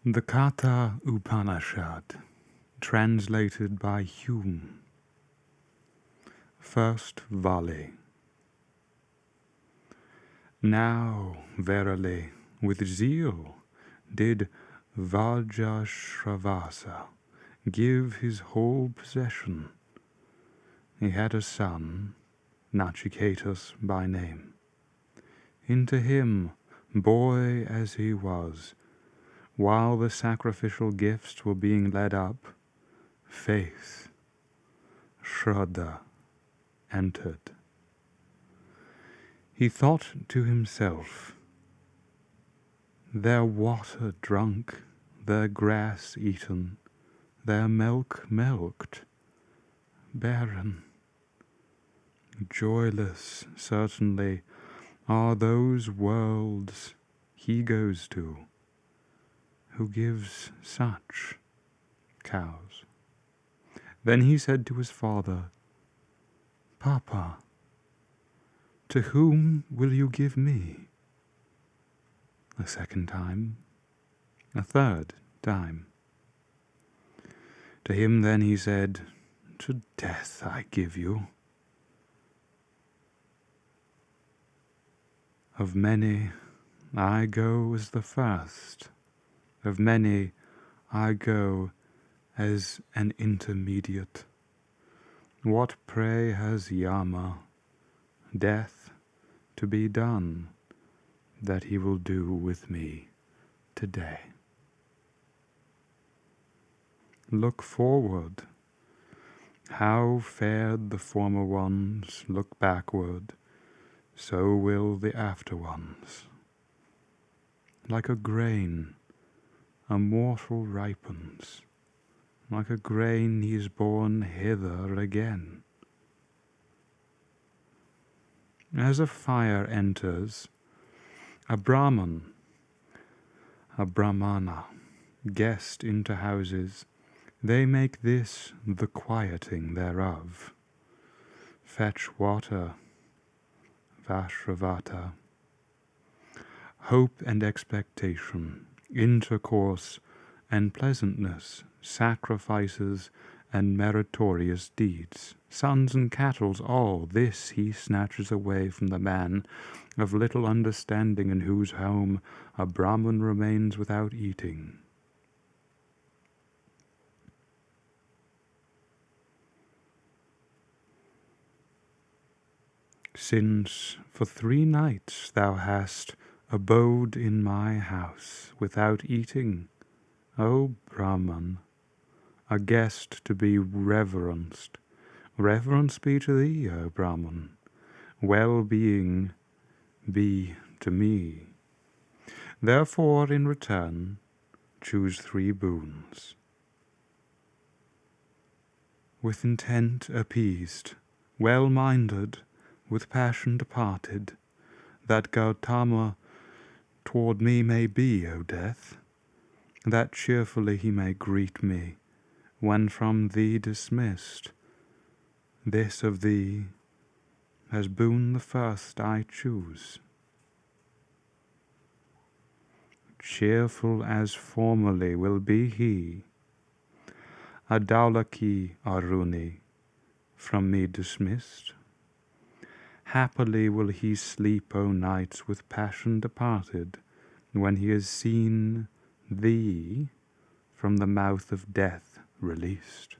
The Katha Upanishad, translated by Hume. First volley. Now, verily, with zeal did Vajrashravasa give his whole possession. He had a son, Nachiketas by name. Into him, boy as he was, while the sacrificial gifts were being led up, faith, Shraddha, entered. He thought to himself, their water drunk, their grass eaten, their milk milked, barren, joyless certainly are those worlds he goes to, who gives such cows. Then he said to his father, Papa, to whom will you give me? A second time, a third time. To him then he said, to death I give you. Of many I go as the first, of many I go as an intermediate. What pray has Yama, death, to be done, that he will do with me today? Look forward. How fared the former ones, look backward, so will the after ones. Like a grain, a mortal ripens. Like a grain he is born hither again. As a fire enters, a Brahman, a Brahmana, guest into houses, they make this the quieting thereof. Fetch water, Vashravata. Hope and expectation, intercourse and pleasantness, sacrifices and meritorious deeds, sons and cattle, all this he snatches away from the man of little understanding, in whose home a Brahman remains without eating. Since for 3 nights thou hast abode in my house without eating, O Brahman, a guest to be reverenced, reverence be to thee, O Brahman, well-being be to me. Therefore, in return, choose 3 boons. With intent appeased, well-minded, with passion departed, that Gautama toward me may be, O death, that cheerfully he may greet me, when from thee dismissed. This of thee, as boon the first I choose. Cheerful as formerly will be he, a Daulaki Aruni, from me dismissed. Happily will he sleep o' nights with passion departed, when he has seen thee from the mouth of death released.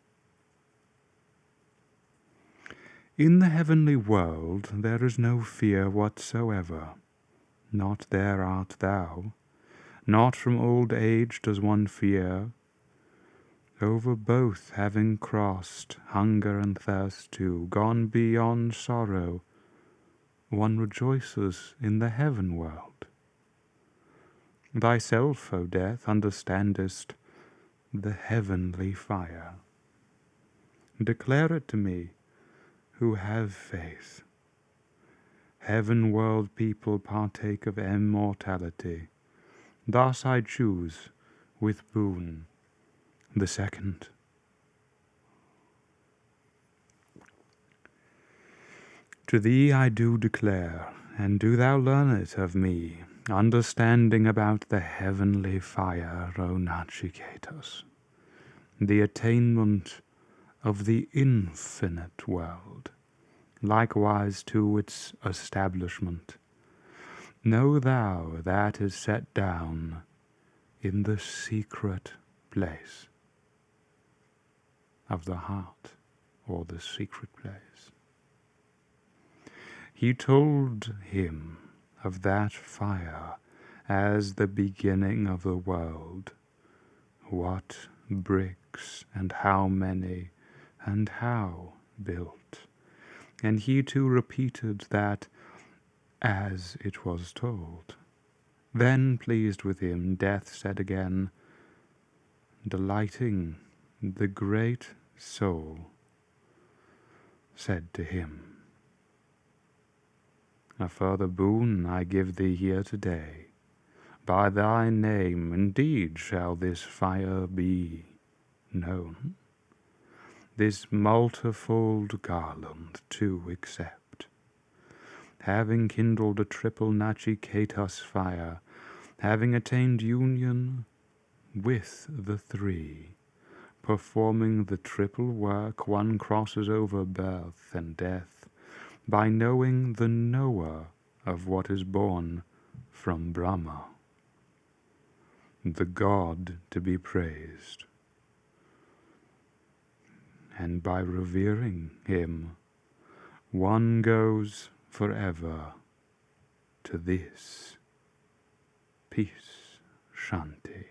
In the heavenly world there is no fear whatsoever. Not there art thou. Not from old age does one fear. Over both having crossed, hunger and thirst too, gone beyond sorrow, one rejoices in the heaven world. Thyself, O death, understandest the heavenly fire. Declare it to me, who have faith. Heaven world people partake of immortality. Thus I choose, with boon, the second. To thee I do declare, and do thou learn it of me, understanding about the heavenly fire, O Nachiketas, the attainment of the infinite world, likewise to its establishment. Know thou that is set down in the secret place of the heart, or the secret place. He told him of that fire as the beginning of the world, what bricks and how many and how built. And he too repeated that as it was told. Then, pleased with him, Death said again, delighting the great soul, said to him, a further boon I give thee here today. By thy name indeed shall this fire be known. This multifold garland too accept. Having kindled a triple Nachiketas fire, having attained union with the three, performing the triple work, one crosses over birth and death, by knowing the knower of what is born from Brahma, the God to be praised. And by revering him, one goes forever to this peace, Shanti.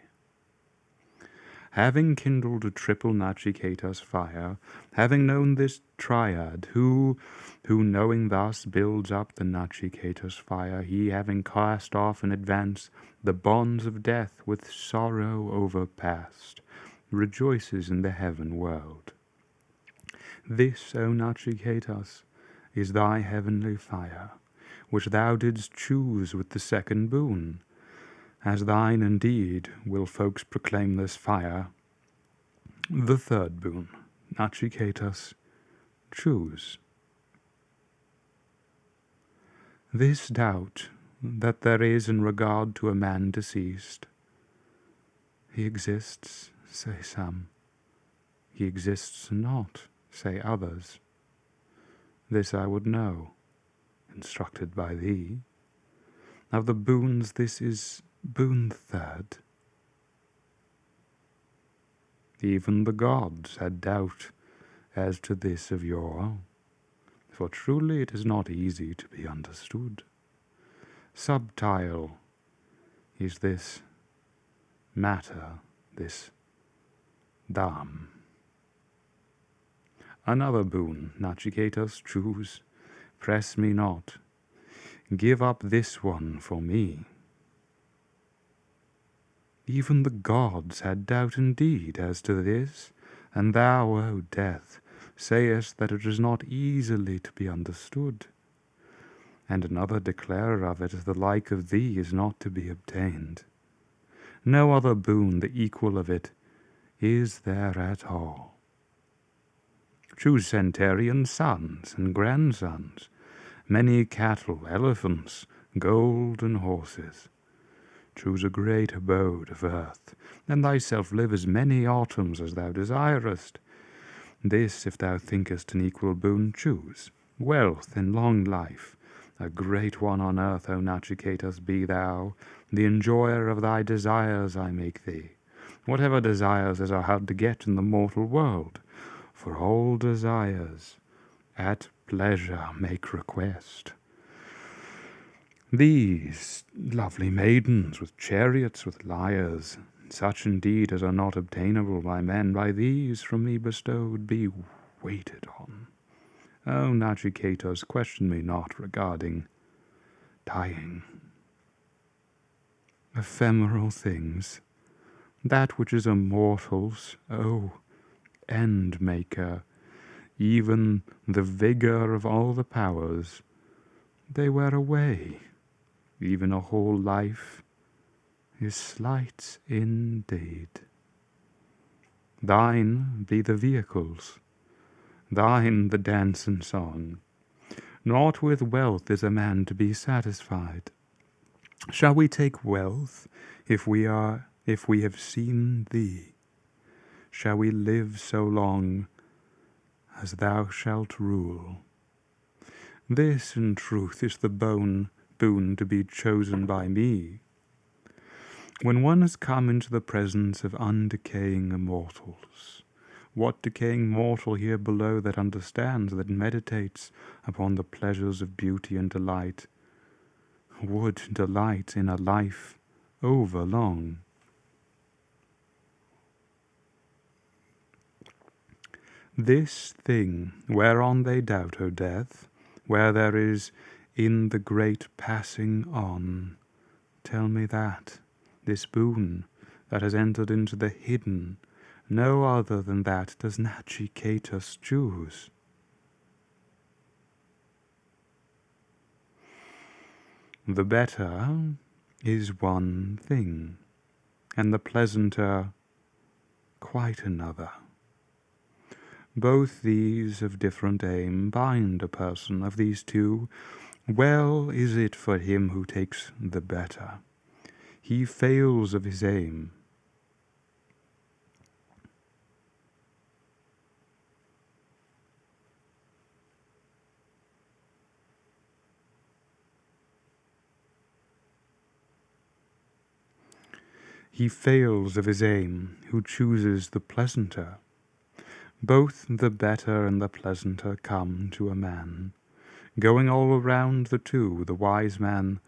Having kindled a triple Nachiketas fire, having known this triad, who knowing thus builds up the Nachiketas fire, he having cast off in advance the bonds of death with sorrow overpast, rejoices in the heaven world. This, O Nachiketas, is thy heavenly fire, which thou didst choose with the second boon. As thine indeed will folks proclaim this fire. The third boon, Nachiketas, choose. This doubt that there is in regard to a man deceased, he exists, say some, he exists not, say others. This I would know, instructed by thee. Of the boons this is boon third. Even the gods had doubt as to this of yore, for truly it is not easy to be understood. Subtile is this matter, this dham. Another boon, Nachiketas, choose, press me not, give up this one for me. Even the gods had doubt indeed as to this, and thou, O death, sayest that it is not easily to be understood. And another declarer of it, the like of thee, is not to be obtained. No other boon the equal of it is there at all. Choose centurion sons and grandsons, many cattle, elephants, gold and horses. Choose a great abode of earth, and thyself live as many autumns as thou desirest. This, if thou thinkest an equal boon, choose. Wealth and long life, a great one on earth, O Nachiketas, be thou. The enjoyer of thy desires I make thee. Whatever desires is are hard to get in the mortal world, for all desires at pleasure make request. These lovely maidens with chariots, with lyres, such indeed as are not obtainable by men, by these from me bestowed, be waited on. O Nachiketas, question me not regarding dying. Ephemeral things, that which is immortal's, O end maker, even the vigour of all the powers, they wear away. Even a whole life is slight indeed. Thine be the vehicles, thine the dance and song. Not with wealth is a man to be satisfied. Shall we take wealth if we have seen thee? Shall we live so long as thou shalt rule? This, in truth, is the boon to be chosen by me. When one has come into the presence of undecaying immortals, what decaying mortal here below that understands, that meditates upon the pleasures of beauty and delight, would delight in a life overlong? This thing whereon they doubt, O death, where there is in the great passing on, tell me that, this boon that has entered into the hidden, no other than that does Nachiketas choose. The better is one thing, and the pleasanter quite another. Both these of different aim bind a person. Of these two, well is it for him who takes the better. He fails of his aim. He fails of his aim who chooses the pleasanter. Both the better and the pleasanter come to a man. Going all around the two, the wise man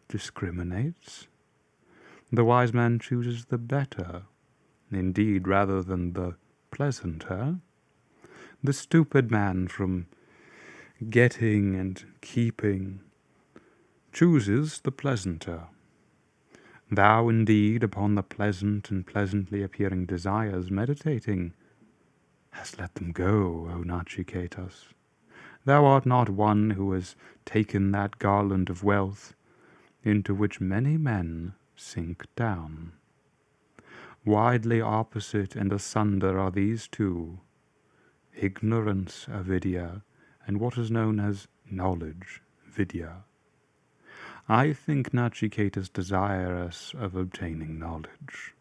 discriminates. The wise man chooses the better, indeed, rather than the pleasanter. The stupid man, from getting and keeping, chooses the pleasanter. Thou, indeed, upon the pleasant and pleasantly appearing desires meditating, hast let them go, O Nachiketas. Thou art not one who has taken that garland of wealth into which many men sink down. Widely opposite and asunder are these two, ignorance, avidya, and what is known as knowledge, vidya. I think Nachiketas desirous of obtaining knowledge.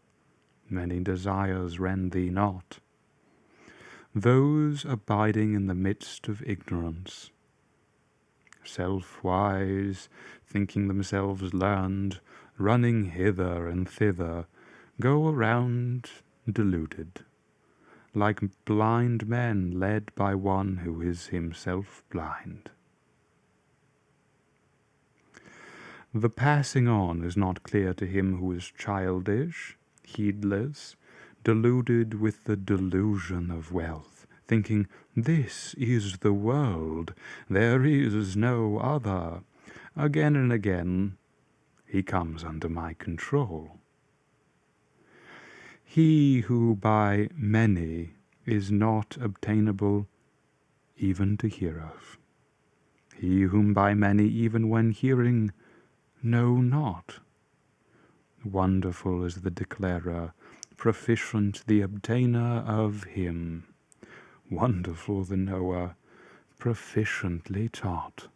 Many desires rend thee not. Those abiding in the midst of ignorance, self-wise, thinking themselves learned, running hither and thither, go around deluded, like blind men led by one who is himself blind. The passing on is not clear to him who is childish, heedless, deluded with the delusion of wealth, thinking, this is the world, there is no other. Again and again he comes under my control. He who by many is not obtainable even to hear of. He whom by many even when hearing know not. Wonderful is the declarer, proficient the obtainer of him. Wonderful the knower, proficiently taught.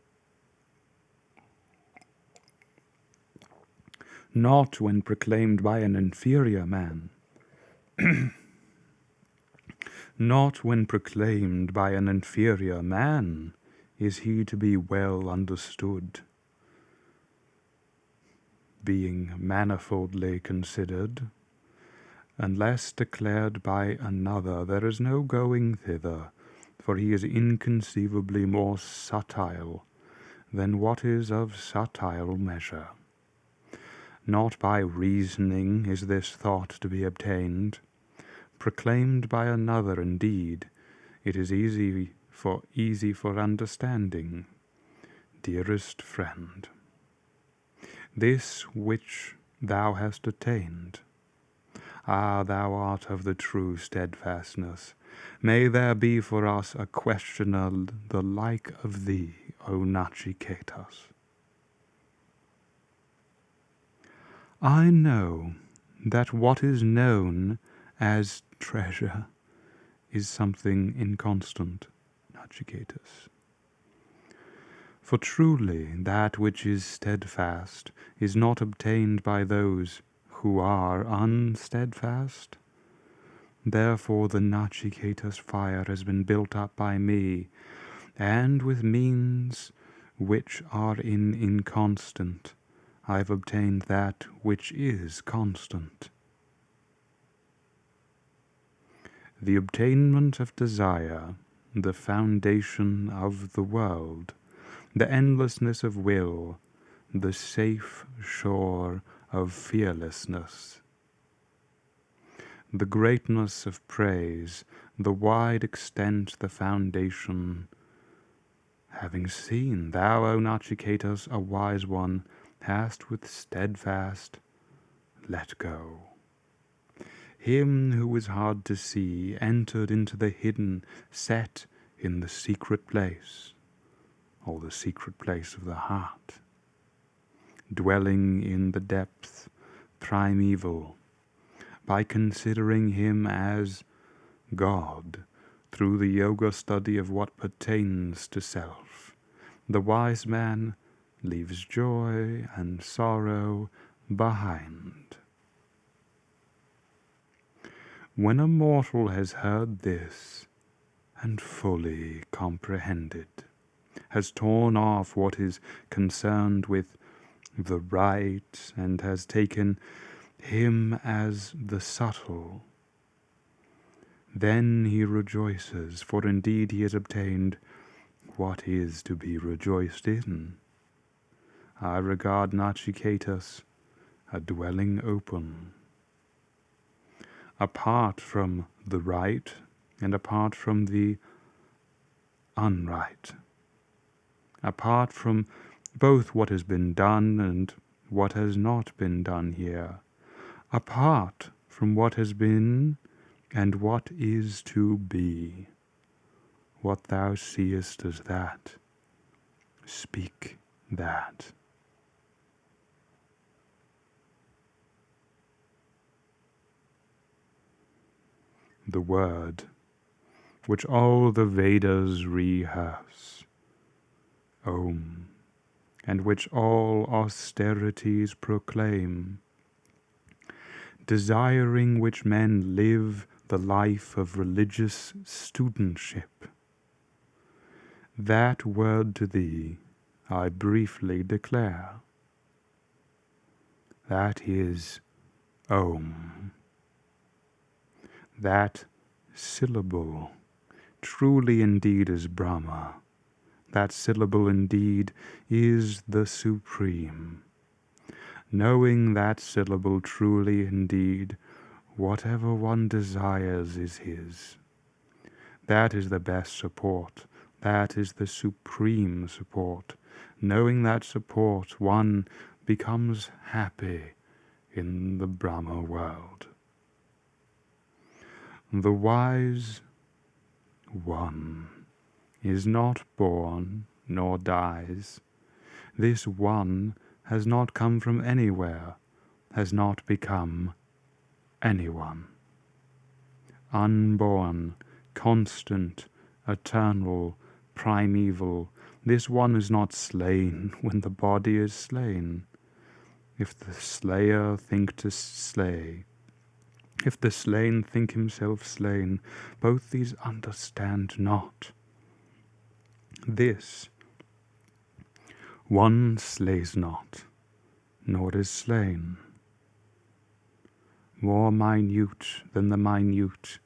Not when proclaimed by an inferior man. Not when proclaimed by an inferior man is he to be well understood. Being manifoldly considered, unless declared by another, there is no going thither, for he is inconceivably more subtile than what is of subtile measure. Not by reasoning is this thought to be obtained. Proclaimed by another, indeed, it is easy for understanding, dearest friend. This which thou hast attained, thou art of the true steadfastness. May there be for us a questioner the like of thee, O Nachiketas. I know that what is known as treasure is something inconstant, Nachiketas. For truly that which is steadfast is not obtained by those who are unsteadfast. Therefore the Nachiketas fire has been built up by me, and with means which are inconstant I have obtained that which is constant. The obtainment of desire, the foundation of the world, the endlessness of will, the safe shore of fearlessness, the greatness of praise, the wide extent, the foundation. Having seen, thou, O Nachiketas, a wise one, hast with steadfast let go. Him who is hard to see entered into the hidden, set in the secret place, or the secret place of the heart, dwelling in the depth primeval, by considering him as God through the yoga study of what pertains to self. The wise man leaves joy and sorrow behind. When a mortal has heard this and fully comprehended, has torn off what is concerned with the right, and has taken him as the subtle, then he rejoices, for indeed he has obtained what is to be rejoiced in. I regard Nachiketas a dwelling open, apart from the right and apart from the unright, apart from both what has been done and what has not been done here, apart from what has been and what is to be. What thou seest as that, speak that. The word which all the Vedas rehearse, Om, and which all austerities proclaim, desiring which men live the life of religious studentship. That word to thee I briefly declare. That is Om. That syllable truly indeed is Brahma. That syllable indeed is the Supreme. Knowing that syllable truly indeed, whatever one desires is his. That is the best support. That is the supreme support. Knowing that support, one becomes happy in the Brahma world. The wise one is not born nor dies. This one has not come from anywhere, has not become anyone. Unborn, constant, eternal, primeval, this one is not slain when the body is slain. If the slayer think to slay, if the slain think himself slain, both these understand not. This one slays not, nor is slain. More minute than the minute,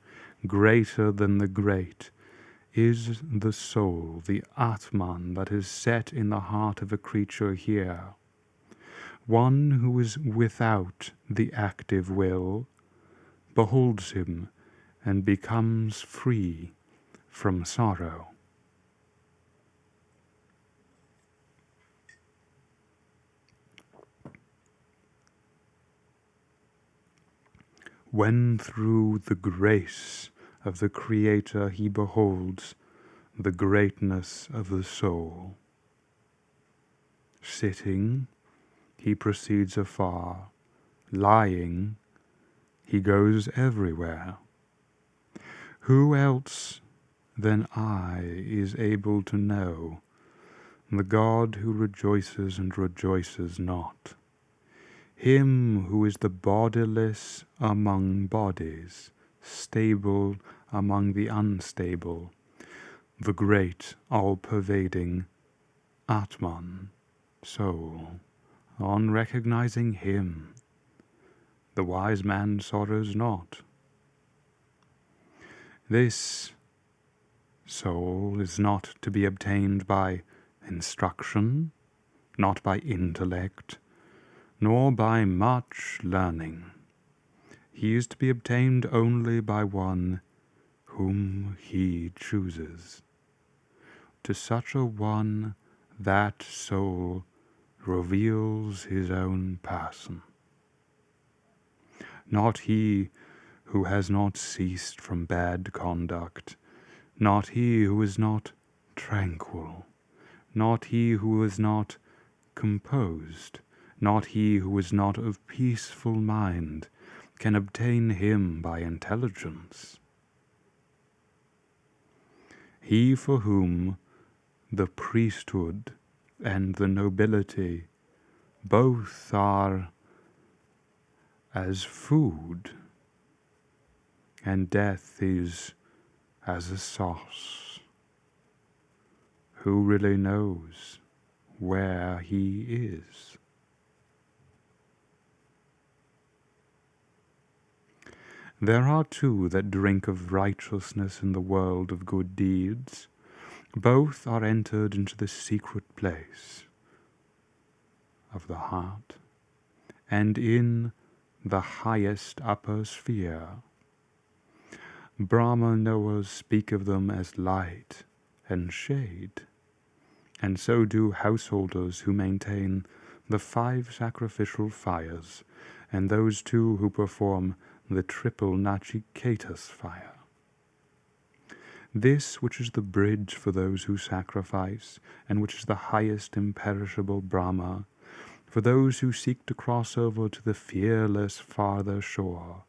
greater than the great, is the soul, the Atman that is set in the heart of a creature here. One who is without the active will beholds him and becomes free from sorrow. When through the grace of the Creator he beholds the greatness of the soul, sitting, he proceeds afar, lying, he goes everywhere. Who else than I is able to know the God who rejoices and rejoices not? Him who is the bodiless among bodies, stable among the unstable, the great all-pervading Atman, soul. On recognizing him, the wise man sorrows not. This soul is not to be obtained by instruction, not by intellect, nor by much learning. He is to be obtained only by one whom he chooses. To such a one, that soul reveals his own person. Not he who has not ceased from bad conduct, not he who is not tranquil, not he who is not composed, not he who is not of peaceful mind, can obtain him by intelligence. He for whom the priesthood and the nobility both are as food, and death is as a sauce, who really knows where he is? There are two that drink of righteousness in the world of good deeds. Both are entered into the secret place of the heart, and in the highest upper sphere. Brahma knowers speak of them as light and shade, and so do householders who maintain the 5 sacrificial fires, and those two who perform the triple Nachiketas fire. This which is the bridge for those who sacrifice, and which is the highest imperishable Brahma, for those who seek to cross over to the fearless farther shore,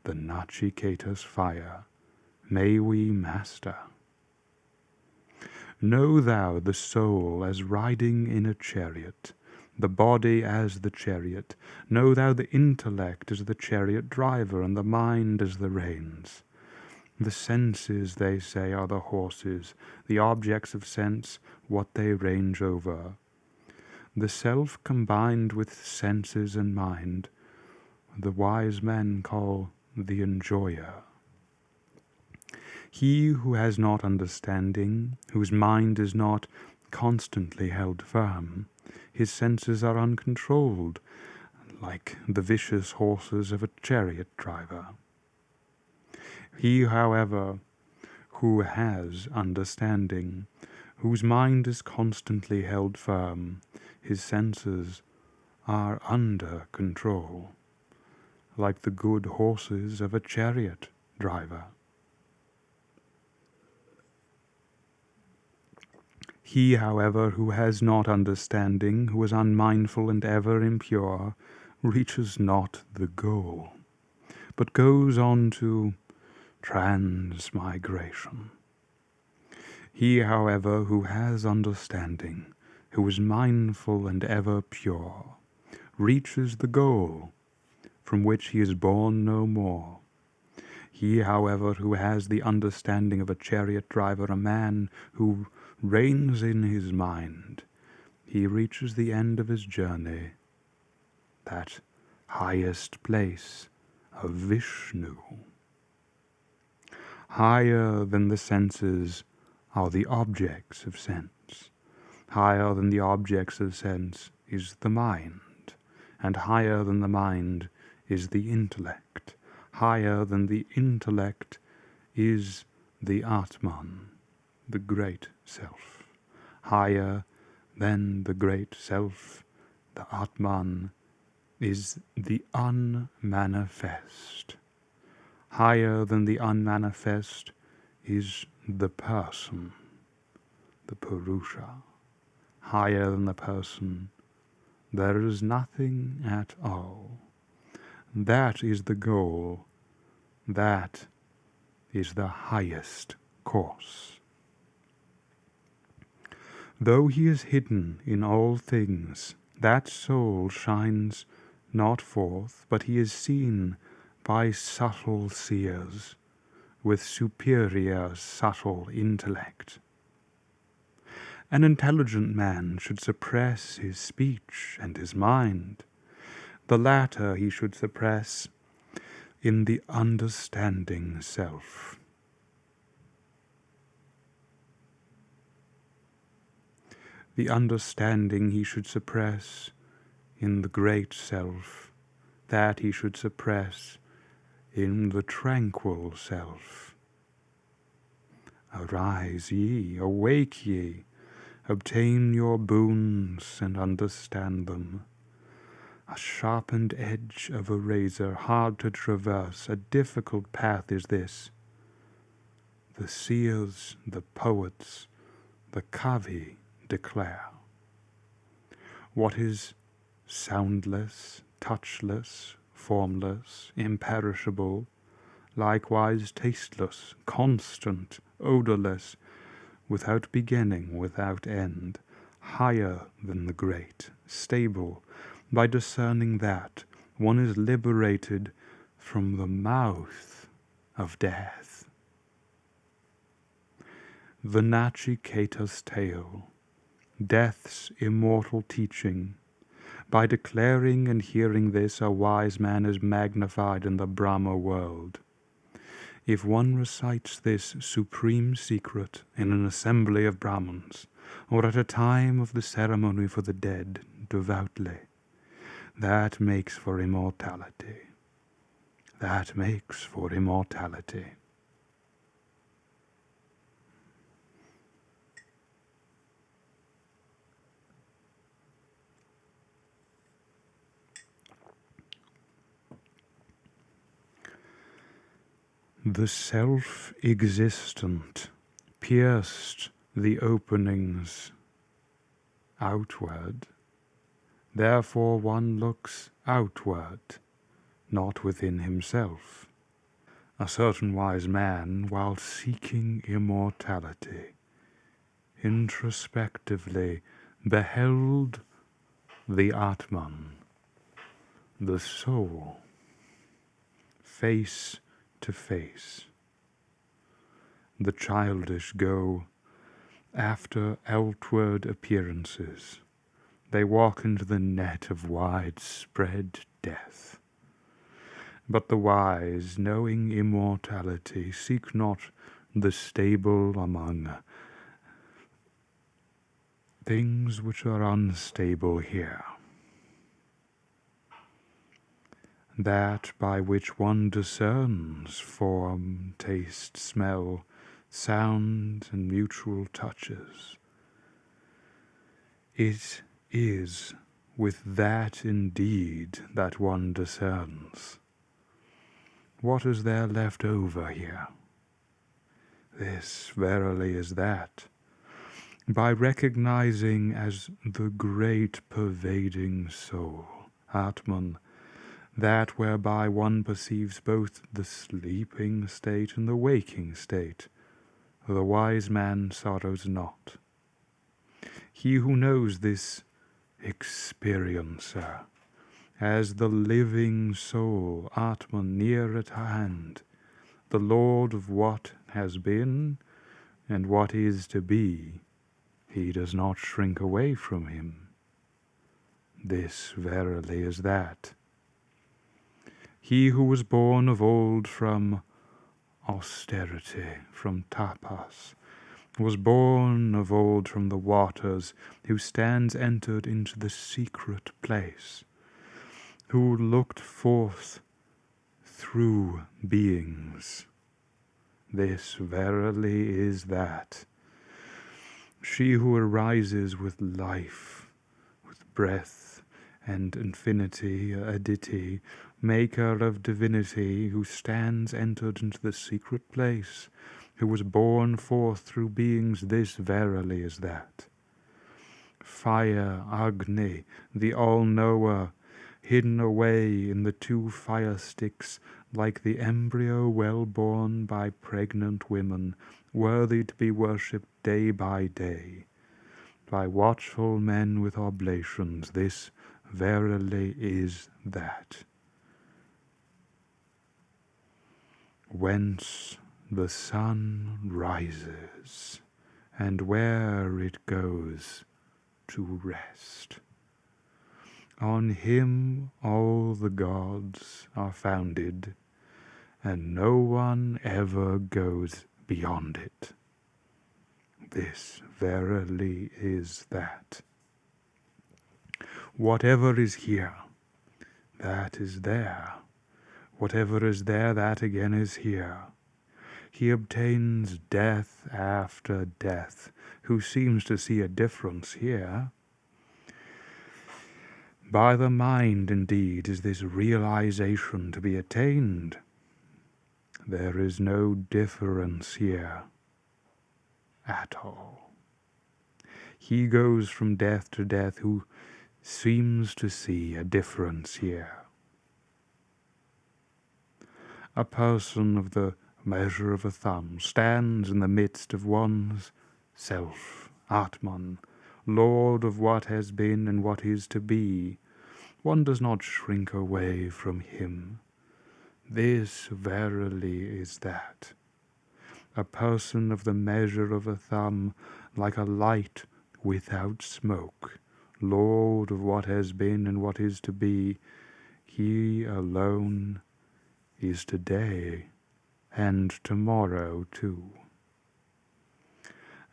the Nachiketas fire, may we master. Know thou the soul as riding in a chariot, the body as the chariot. Know thou the intellect as the chariot driver, and the mind as the reins. The senses, they say, are the horses, the objects of sense what they range over. The self combined with senses and mind, the wise men call the enjoyer. He who has not understanding, whose mind is not constantly held firm, his senses are uncontrolled, like the vicious horses of a chariot driver. He, however, who has understanding, whose mind is constantly held firm, his senses are under control, like the good horses of a chariot driver. He, however, who has not understanding, who is unmindful and ever impure, reaches not the goal, but goes on to transmigration. He, however, who has understanding, who is mindful and ever pure, reaches the goal, from which he is born no more. He, however, who has the understanding of a chariot driver, a man who reigns in his mind, he reaches the end of his journey, that highest place of Vishnu. Higher than the senses are the objects of sense. Higher than the objects of sense is the mind, and higher than the mind is the intellect. Higher than the intellect is the Atman, the great self. Higher than the great self, the Atman, is the unmanifest. Higher than the unmanifest is the person, the Purusha. Higher than the person, there is nothing at all. That is the goal. That is the highest course. Though he is hidden in all things, that soul shines not forth, but he is seen by subtle seers with superior subtle intellect. An intelligent man should suppress his speech and his mind. The latter he should suppress in the understanding self. The understanding he should suppress in the great self, that he should suppress in the tranquil self. Arise ye, awake ye, obtain your boons and understand them. A sharpened edge of a razor, hard to traverse, a difficult path is this. The seers, the poets, the kavi declare. What is soundless, touchless, formless, imperishable, likewise tasteless, constant, odorless, without beginning, without end, higher than the great, stable. By discerning that, one is liberated from the mouth of death. The Nachiketas tale, death's immortal teaching. By declaring and hearing this, a wise man is magnified in the Brahma world. If one recites this supreme secret in an assembly of Brahmins, or at a time of the ceremony for the dead, devoutly, that makes for immortality. That makes for immortality. The self-existent pierced the openings outward. Therefore one looks outward, not within himself. A certain wise man, while seeking immortality, introspectively beheld the Atman, the soul, face to face. The childish go after outward appearances. They walk into the net of widespread death. But the wise, knowing immortality, seek not the stable among things which are unstable here. That by which one discerns form, taste, smell, sound, and mutual touches. It is with that indeed that one discerns. What is there left over here? This verily is that. By recognizing as the great pervading soul, Atman, that whereby one perceives both the sleeping state and the waking state, the wise man sorrows not. He who knows this experiencer as the living soul, Atman, near at hand, the Lord of what has been and what is to be, he does not shrink away from him. This verily is that. He who was born of old from austerity, from tapas, was born of old from the waters, who stands entered into the secret place, who looked forth through beings. This verily is that. She who arises with life, with breath and infinity, aditi, maker of divinity, who stands entered into the secret place, who was born forth through beings, this verily is that. Fire, Agni, the all-knower, hidden away in the two fire sticks, like the embryo well born by pregnant women, worthy to be worshipped day by day, by watchful men with oblations, this verily is that. Whence the sun rises, and where it goes to rest. On him all the gods are founded, and no one ever goes beyond it. This verily is that. Whatever is here, that is there. Whatever is there, that again is here. He obtains death after death, who seems to see a difference here. By the mind, indeed, is this realization to be attained. There is no difference here at all. He goes from death to death who seems to see a difference here. A person of the measure of a thumb stands in the midst of one's self, Atman, Lord of what has been and what is to be. One does not shrink away from him. This verily is that. A person of the measure of a thumb, like a light without smoke, Lord of what has been and what is to be, he alone is today and tomorrow too.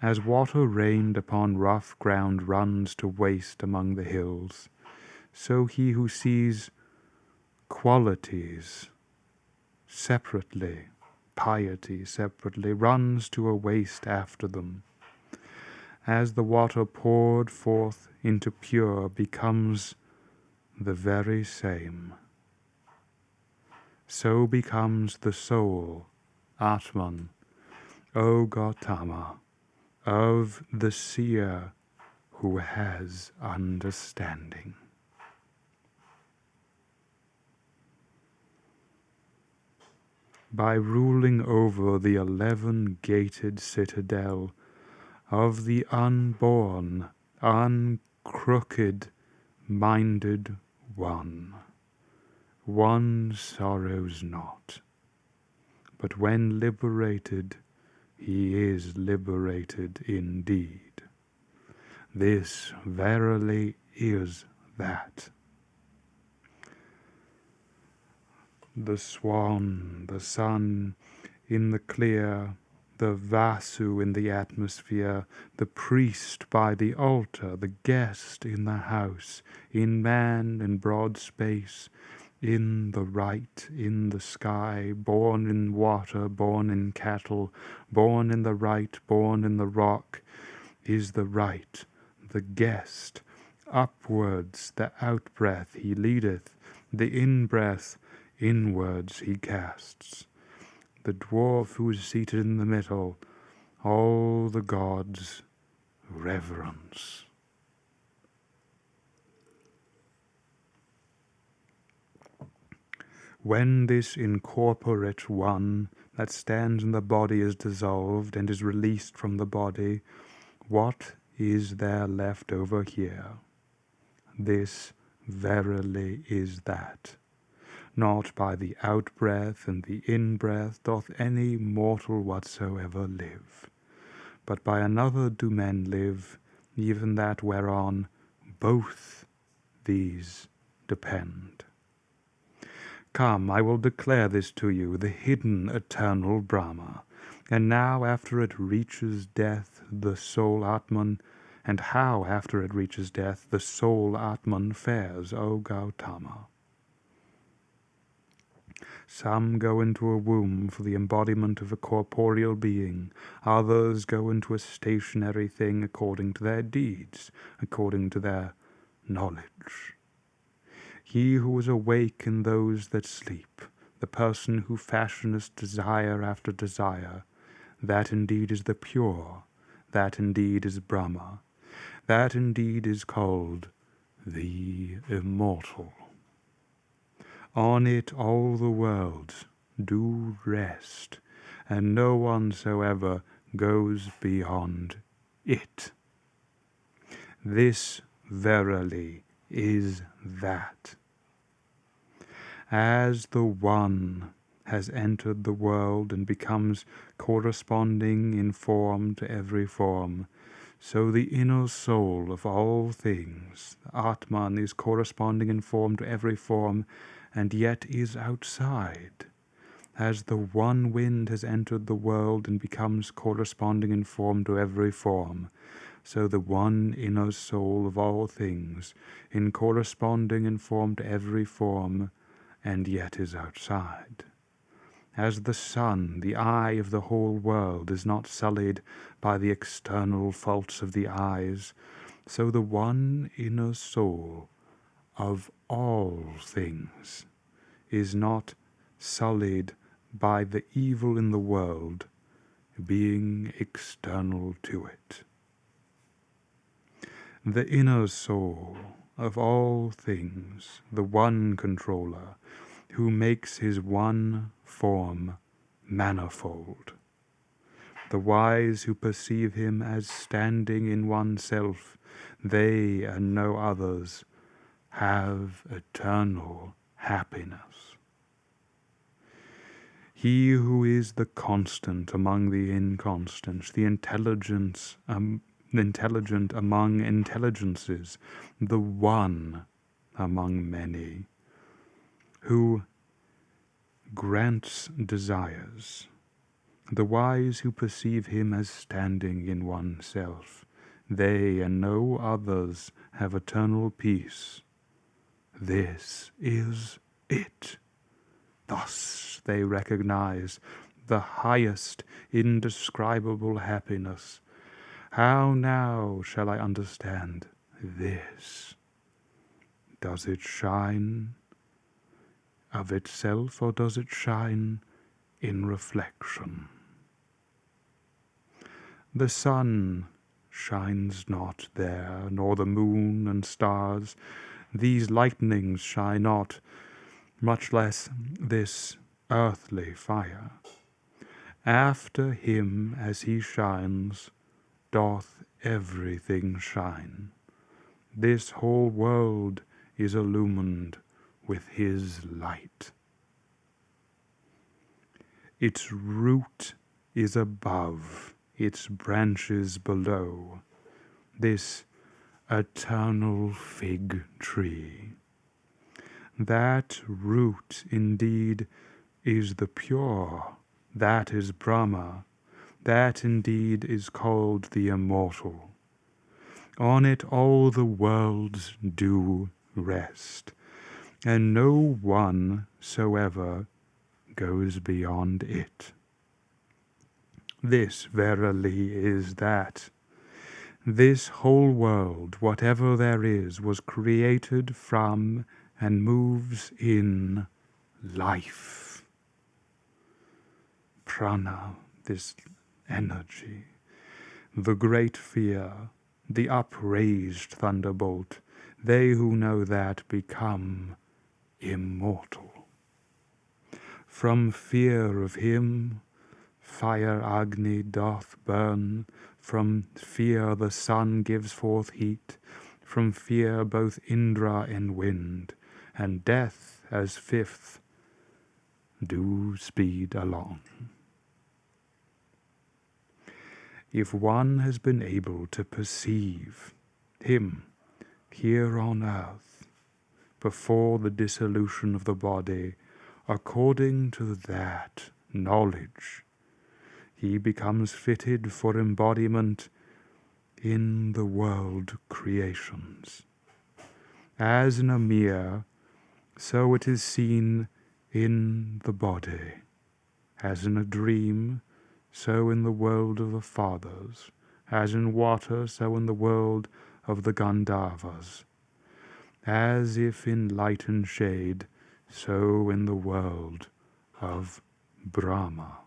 As water rained upon rough ground runs to waste among the hills, so he who sees qualities separately, piety separately, runs to a waste after them. As the water poured forth into pure becomes the very same, so becomes the soul, Atman, O Gautama, of the seer who has understanding. By ruling over the 11-gated citadel of the unborn, uncrooked-minded one, one sorrows not, but when liberated, he is liberated indeed. This verily is that. The swan, the sun in the clear, the Vasu in the atmosphere, the priest by the altar, the guest in the house, in man in broad space, in the right, in the sky, born in water, born in cattle, born in the right, born in the rock, is the right, the guest. Upwards the out-breath he leadeth, the in-breath inwards he casts. The dwarf who is seated in the middle, all the gods reverence. When this incorporate one that stands in the body is dissolved and is released from the body, what is there left over here? This verily is that. Not by the out-breath and the in-breath doth any mortal whatsoever live, but by another do men live, even that whereon both these depend. Come, I will declare this to you, the hidden eternal Brahma. And now after it reaches death, the soul Atman, and how after it reaches death, the soul Atman fares, O Gautama. Some go into a womb for the embodiment of a corporeal being, others go into a stationary thing according to their deeds, according to their knowledge. He who is awake in those that sleep, the person who fashioneth desire after desire, that indeed is the pure, that indeed is Brahma, that indeed is called the immortal. On it all the worlds do rest, and no one soever goes beyond it. This verily is that. As the One has entered the world and becomes corresponding in form to every form, so the inner soul of all things, Atman, is corresponding in form to every form, and yet is outside. As the one wind has entered the world and becomes corresponding in form to every form, so the one inner soul of all things, in corresponding in form to every form, and yet is outside. As the sun, the eye of the whole world, is not sullied by the external faults of the eyes, so the one inner soul of all things is not sullied by the evil in the world being external to it. The inner soul of all things, the one controller, who makes his one form manifold. The wise who perceive him as standing in oneself, they and no others, have eternal happiness. He who is the constant among the inconstants, the intelligent among intelligences, the one among many, who grants desires, the wise who perceive him as standing in oneself, they and no others have eternal peace. This is it. Thus they recognize the highest indescribable happiness. How now shall I understand this? Does it shine of itself, or does it shine in reflection? The sun shines not there, nor the moon and stars. These lightnings shine not, much less this earthly fire. After him as he shines, doth everything shine. This whole world is illumined with his light. Its root is above, its branches below, this eternal fig tree. That root indeed is the pure, that is Brahma, that indeed is called the immortal. On it all the worlds do rest, and no one soever goes beyond it. This verily is that. This whole world, whatever there is, was created from and moves in life. Prana, this energy, the great fear, the upraised thunderbolt, they who know that become immortal. From fear of him, fire Agni doth burn, from fear the sun gives forth heat, from fear both Indra and wind, and death as fifth do speed along. If one has been able to perceive him here on earth before the dissolution of the body, according to that knowledge, he becomes fitted for embodiment in the world creations. As in a mirror, so it is seen in the body. As in a dream, so in the world of the fathers. As in water, so in the world of the Gandharvas. As if in light and shade, so in the world of Brahma.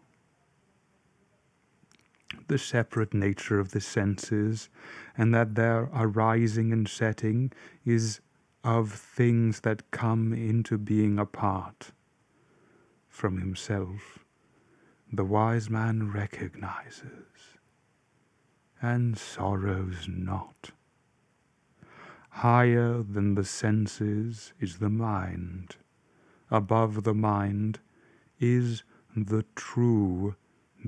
The separate nature of the senses, and that their arising and setting is of things that come into being apart from himself, the wise man recognizes and sorrows not. Higher than the senses is the mind. Above the mind is the true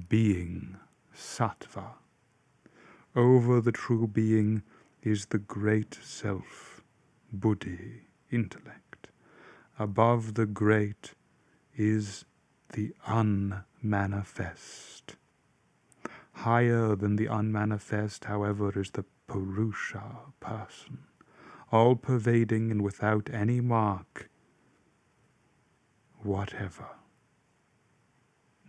being, sattva. Over the true being is the great self, buddhi, intellect. Above the great is the unmanifest. Higher than the unmanifest, however, is the Purusha, person, all-pervading and without any mark whatever,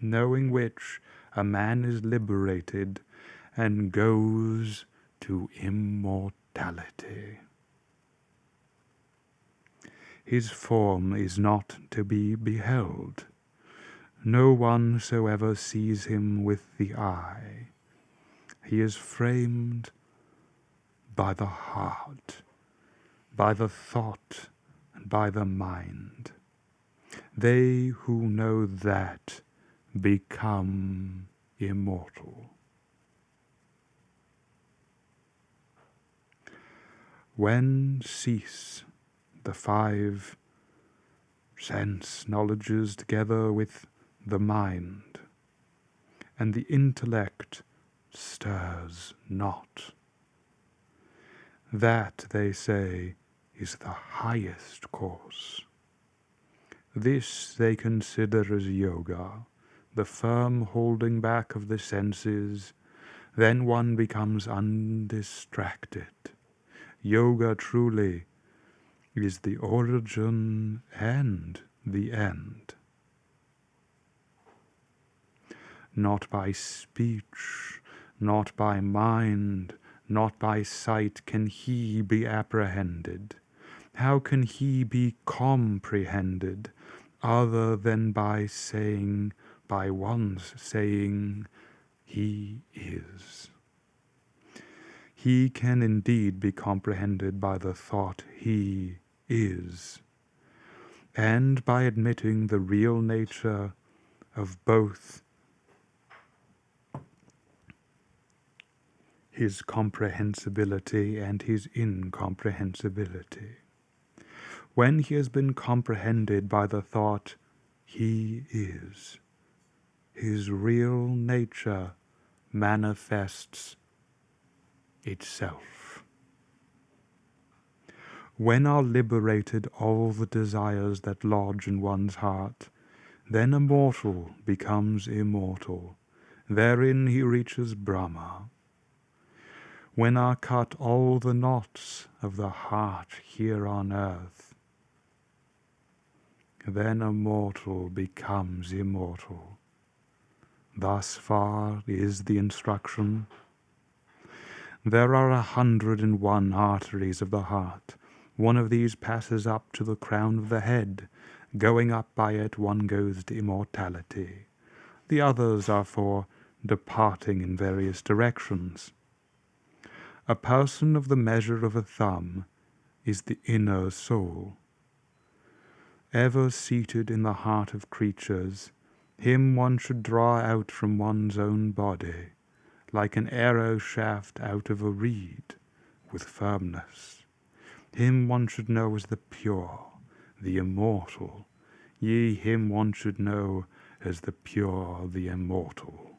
knowing which a man is liberated and goes to immortality. His form is not to be beheld. No one so ever sees him with the eye. He is framed by the heart, by the thought, and by the mind. They who know that become immortal. When cease the five sense knowledges together with the mind, and the intellect stirs not, that, they say, is the highest course. This they consider as yoga, the firm holding back of the senses. Then one becomes undistracted. Yoga truly is the origin and the end. Not by speech, not by mind, not by sight can he be apprehended. How can he be comprehended other than by saying, by one's saying, he is? He can indeed be comprehended by the thought he is, and by admitting the real nature of both his comprehensibility and his incomprehensibility. When he has been comprehended by the thought he is, his real nature manifests itself. When are liberated all the desires that lodge in one's heart, then a mortal becomes immortal. Therein he reaches Brahma. When are cut all the knots of the heart here on earth, then a mortal becomes immortal. Thus far is the instruction. There are 101 arteries of the heart. One of these passes up to the crown of the head. Going up by it, one goes to immortality. The others are for departing in various directions. A person of the measure of a thumb is the inner soul. Ever seated in the heart of creatures, him one should draw out from one's own body, like an arrow shaft out of a reed, with firmness. Him one should know as the pure, the immortal. Yea, him one should know as the pure, the immortal.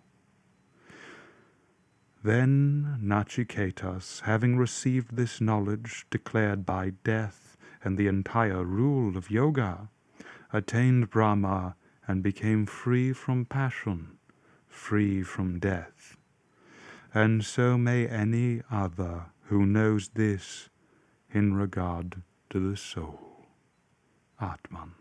Then Nachiketas, having received this knowledge declared by death and the entire rule of yoga, attained Brahma and became free from passion, free from death, and so may any other who knows this in regard to the soul. Atman.